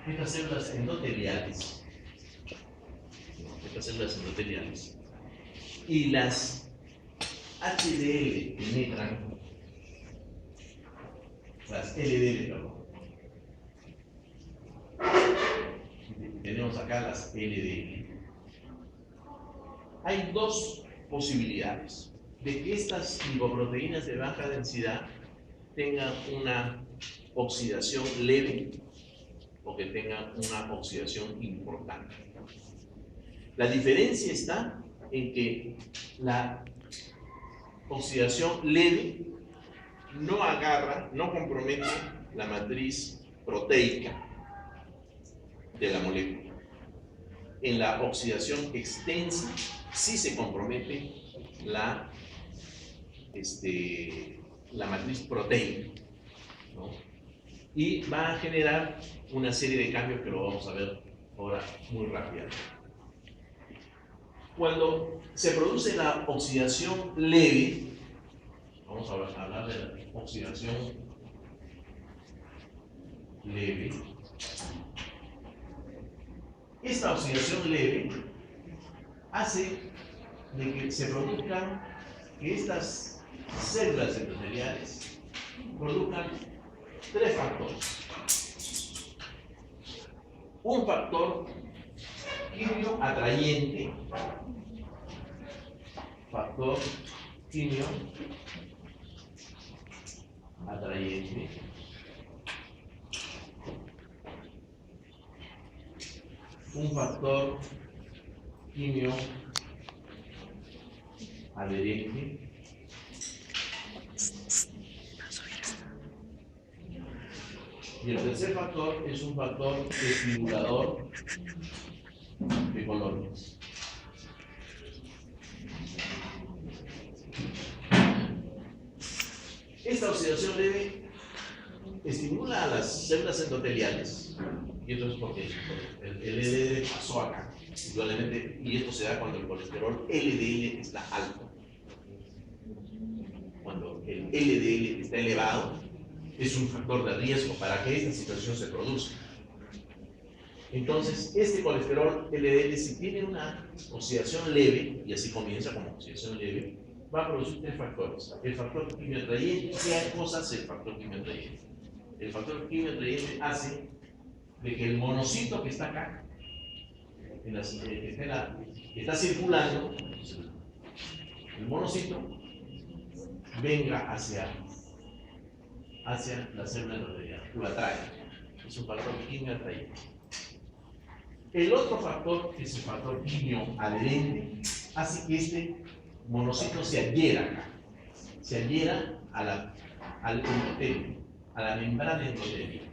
estas células endoteliales, y las HDL penetran, las LDL, perdón. Tenemos acá las LDL. Hay dos posibilidades de que estas lipoproteínas de baja densidad tengan una oxidación leve o que tengan una oxidación importante. La diferencia está en que la oxidación leve no agarra, no compromete la matriz proteica de la molécula. En la oxidación extensa sí se compromete la matriz proteica, ¿no? Y va a generar una serie de cambios que lo vamos a ver ahora muy rápidamente. Cuando se produce la oxidación leve, vamos a hablar de la oxidación leve. Esta oxidación leve hace de que se produzcan, que estas células endoteliales produzcan tres factores. Un factor quimio atrayente, factor quimio atrayente, un factor quimio adherente y el tercer factor es un factor estimulador de colonias. Esta oxidación leve estimula a las células endoteliales, y esto es porque el LDL pasó acá, indudablemente, y esto se da cuando el colesterol LDL está alto. Cuando el LDL está elevado, es un factor de riesgo para que esta situación se produzca. Entonces, este colesterol LDL, si tiene una oxidación leve, y así comienza como oxidación leve, va a producir tres factores. El factor quimio atrayente, ¿qué cosa hace el factor quimio atrayente? El factor quimio atrayente hace de que el monocito que está acá, que está circulando, el monocito venga hacia la célula endotelial, lo atrae. Es un factor quimio atrayente. El otro factor, que es el factor quimio adherente, hace que este monocito se adhiera acá, se adhiera al endotelio, a la membrana endotélica.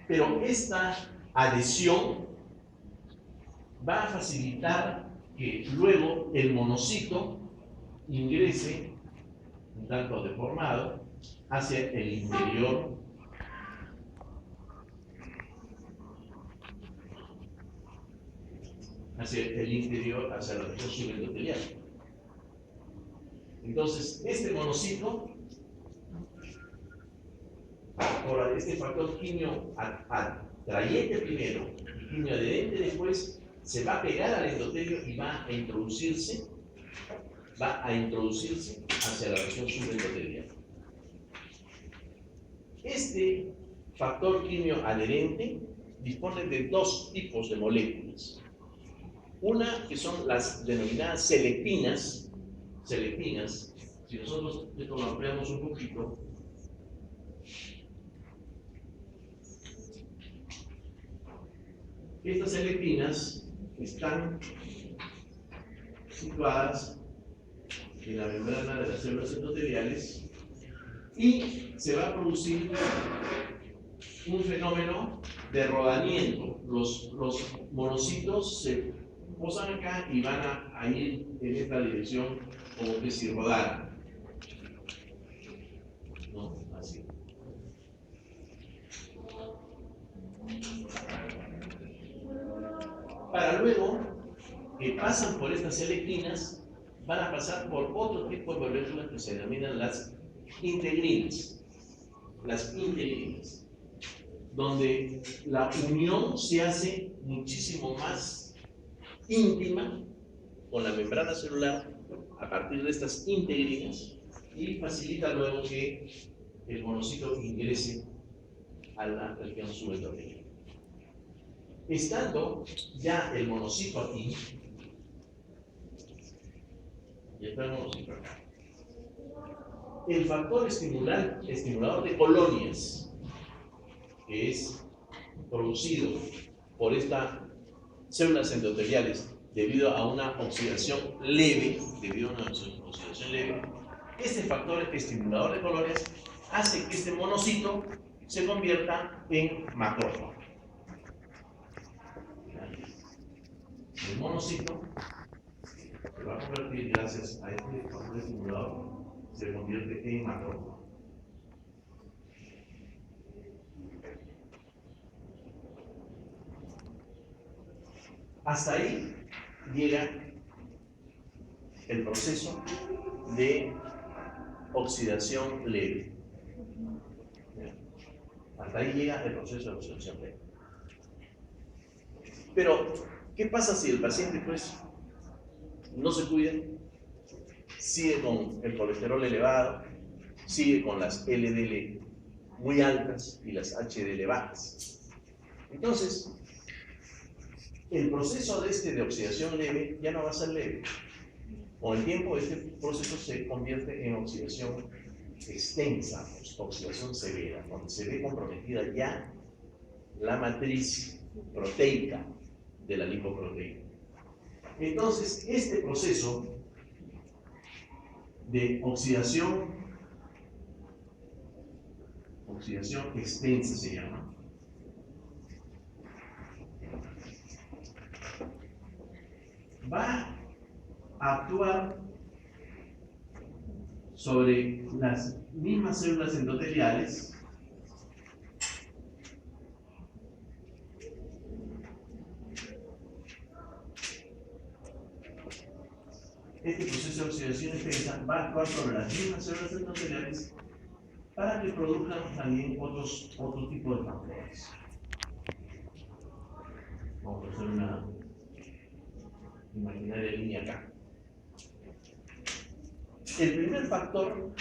Pero esta adhesión va a facilitar que luego el monocito ingrese, un tanto deformado, hacia el interior hacia la región subendotelial. Entonces, este monocito, por este factor quimio atrayente primero y quimio adherente después, se va a pegar al endotelio y va a introducirse hacia la región subendotelial. Este factor quimio adherente dispone de dos tipos de moléculas. Una que son las denominadas selectinas. Si nosotros esto lo ampliamos un poquito, estas selectinas están situadas en la membrana de las células endoteliales y se va a producir un fenómeno de rodamiento. Los monocitos se posan acá y van a ir en esta dirección como que si rodaran. ¿No? Así. Para luego que pasan por estas selectinas, van a pasar por otro tipo de moléculas que se denominan las integrinas. las integrinas, donde la unión se hace muchísimo más íntima con la membrana celular a partir de estas integrinas y facilita luego que el monocito ingrese a la región subendotélica. Estando ya el monocito aquí, y está el monocito acá, el factor estimulador de colonias, que es producido por estas células endoteliales debido a una oxidación leve, este factor estimulador de colonias hace que este monocito se convierta en macrófago. El monocito se va a convertir, gracias a este factor estimulador, se convierte en macrófago. Hasta ahí llega el proceso de oxidación leve. Hasta ahí llega el proceso de oxidación leve. Pero, ¿qué pasa si el paciente pues no se cuida? Sigue con el colesterol elevado, sigue con las LDL muy altas y las HDL bajas. Entonces, el proceso de oxidación leve ya no va a ser leve. Con el tiempo, este proceso se convierte en oxidación extensa, oxidación severa, donde se ve comprometida ya la matriz proteica de la lipoproteína. Entonces, este proceso de oxidación extensa se llama, va a actuar sobre las mismas células endoteliales este proceso de oxidación extensa va a actuar sobre las mismas células endoteliales para que produzcan también otro tipo de factores. Vamos a hacer una imaginaria línea acá. El primer factor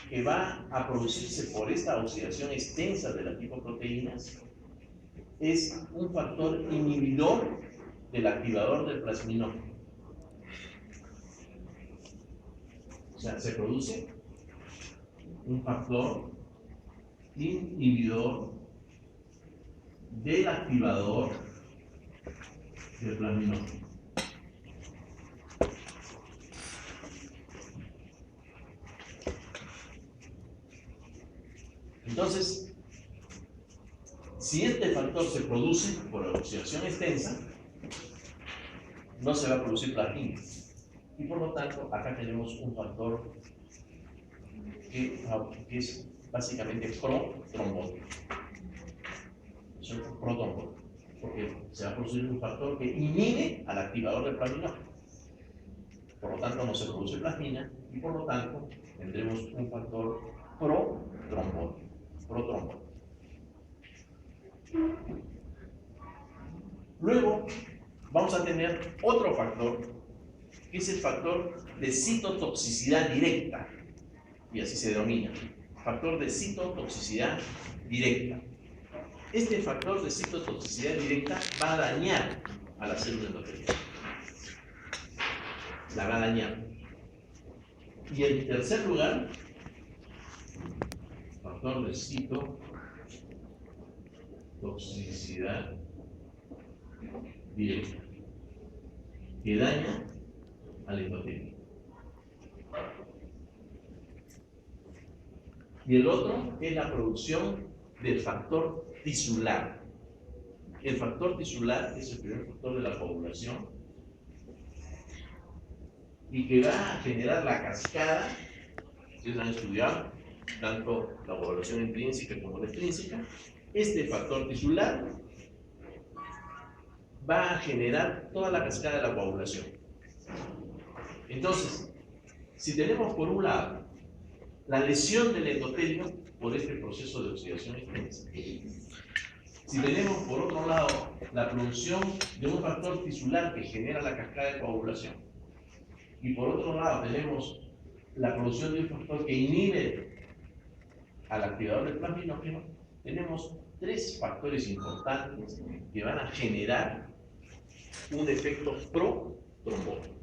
que va a producirse por esta oxidación extensa de las lipoproteínas es un factor inhibidor del activador del plasminógeno. O sea, se produce un factor inhibidor del activador del plasminógeno. Entonces, si este factor se produce por la oxidación extensa, no se va a producir plasmina. Y por lo tanto, acá tenemos un factor que es básicamente protrombótico. Protrombótico. Porque se va a producir un factor que inhibe al activador del plasminógeno. Por lo tanto, no se produce plasmina y por lo tanto tendremos un factor protrombótico. Luego vamos a tener otro factor que es el factor de citotoxicidad directa, y así se denomina, factor de citotoxicidad directa. Este factor de citotoxicidad directa va a dañar a la célula endotelial. La va a dañar. Y en tercer lugar, factor de citotoxicidad directa, que daña al endotelio. Y el otro es la producción del factor tisular. El factor tisular es el primer factor de la coagulación y que va a generar la cascada. Ustedes han estudiado tanto la coagulación intrínseca como la extrínseca. Este factor tisular va a generar toda la cascada de la coagulación. Entonces, si tenemos por un lado la lesión del endotelio por este proceso de oxidación extensa. Si tenemos, por otro lado, la producción de un factor tisular que genera la cascada de coagulación, y por otro lado tenemos la producción de un factor que inhibe al activador del plasminógeno, tenemos tres factores importantes que van a generar un efecto pro-trombótico.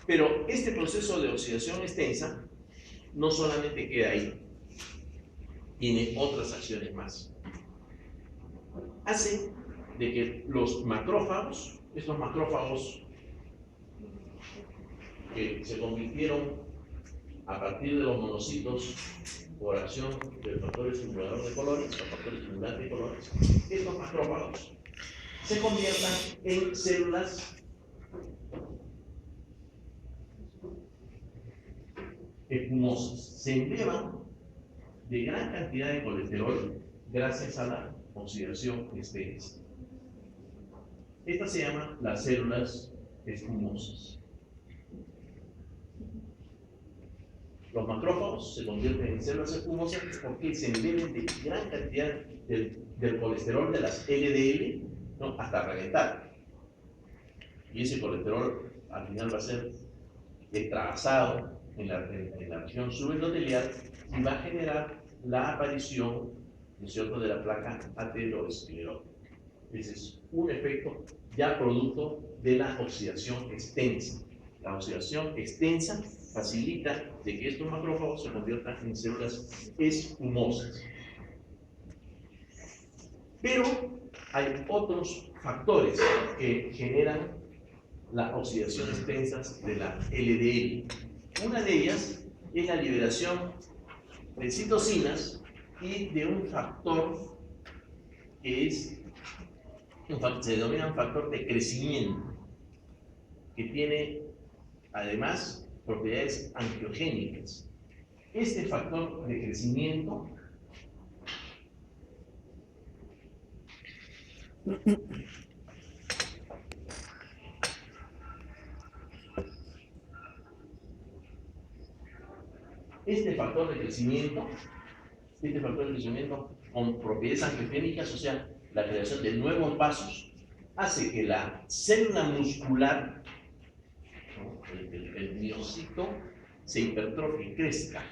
Pero este proceso de oxidación extensa no solamente queda ahí, tiene otras acciones más. Hace de que los macrófagos, estos macrófagos que se convirtieron a partir de los monocitos por acción del factor estimulador de colores, los factores estimulantes de colores, estos macrófagos se conviertan en células espumosas, se embeban de gran cantidad de colesterol gracias a la oxidación extensa. Estas se llaman las células espumosas. Los macrófagos se convierten en células espumosas porque se embeben de gran cantidad del colesterol de las LDL, ¿no?, hasta reventar. Y ese colesterol al final va a ser extravasado en la región subendotelial y va a generar la aparición, ¿no es cierto?, de la placa aterosclerótica. Ese es un efecto ya producto de la oxidación extensa. La oxidación extensa facilita de que estos macrófagos se conviertan en células espumosas. Pero hay otros factores que generan la oxidación extensa de la LDL. Una de ellas es la liberación de citocinas y de un factor que se denomina un factor de crecimiento, que tiene además propiedades angiogénicas. Este factor de crecimiento con propiedades angiogénicas, o sea, la creación de nuevos vasos, hace que la célula muscular, ¿no?, el miocito, se hipertrofie, crezca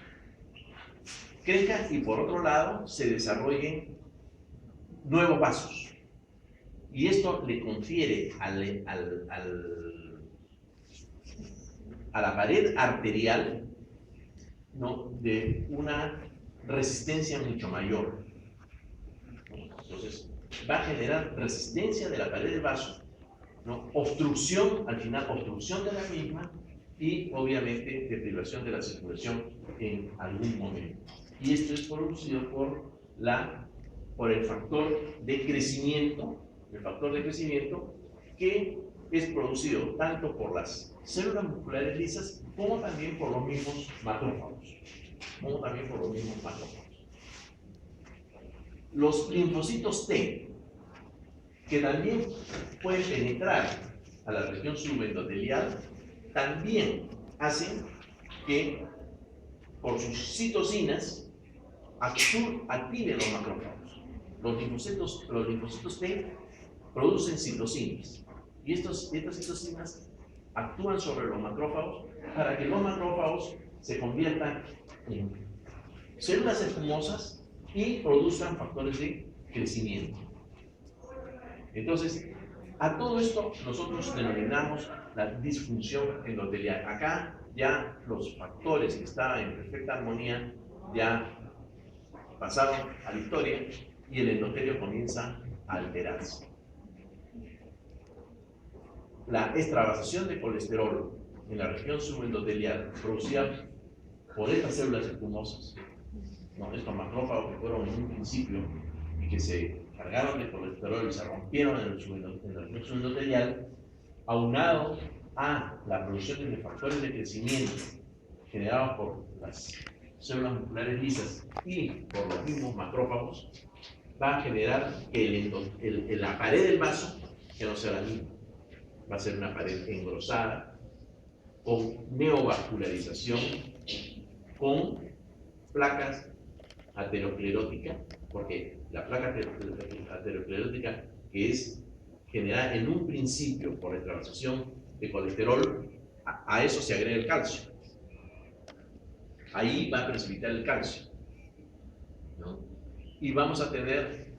y por otro lado se desarrollen nuevos vasos. Y esto le confiere a la pared arterial, ¿no?, de una resistencia mucho mayor. Entonces, va a generar resistencia de la pared del vaso, ¿no?, obstrucción, al final, obstrucción de la misma y, obviamente, deprivación de la circulación en algún momento. Y esto es producido por el factor de crecimiento, que es producido tanto por las células musculares lisas como también por los mismos macrófagos. Los linfocitos T, que también pueden penetrar a la región subendotelial, también hacen que por sus citocinas activen los macrófagos. Los linfocitos T producen citocinas y estas citocinas actúan sobre los macrófagos para que los macrófagos se conviertan en células espumosas y produzcan factores de crecimiento. Entonces, a todo esto nosotros denominamos la disfunción endotelial. Acá ya los factores que estaban en perfecta armonía ya pasaron a la historia y el endotelio comienza a alterarse. La extravasación de colesterol en la región subendotelial producida por estas células espumosas, ¿no?, estos macrófagos que fueron en un principio y que se cargaron de colesterol y se rompieron en la región subendotelial, aunado a la producción de factores de crecimiento generados por las células musculares lisas y por los mismos macrófagos, va a generar que la pared del vaso que no sea la misma, va a ser una pared engrosada, con neovascularización, con placas ateroscleróticas, porque la placa aterosclerótica, que es generada en un principio por la transfusión de colesterol, a eso se agrega el calcio. Ahí va a precipitar el calcio, ¿no? Y vamos a tener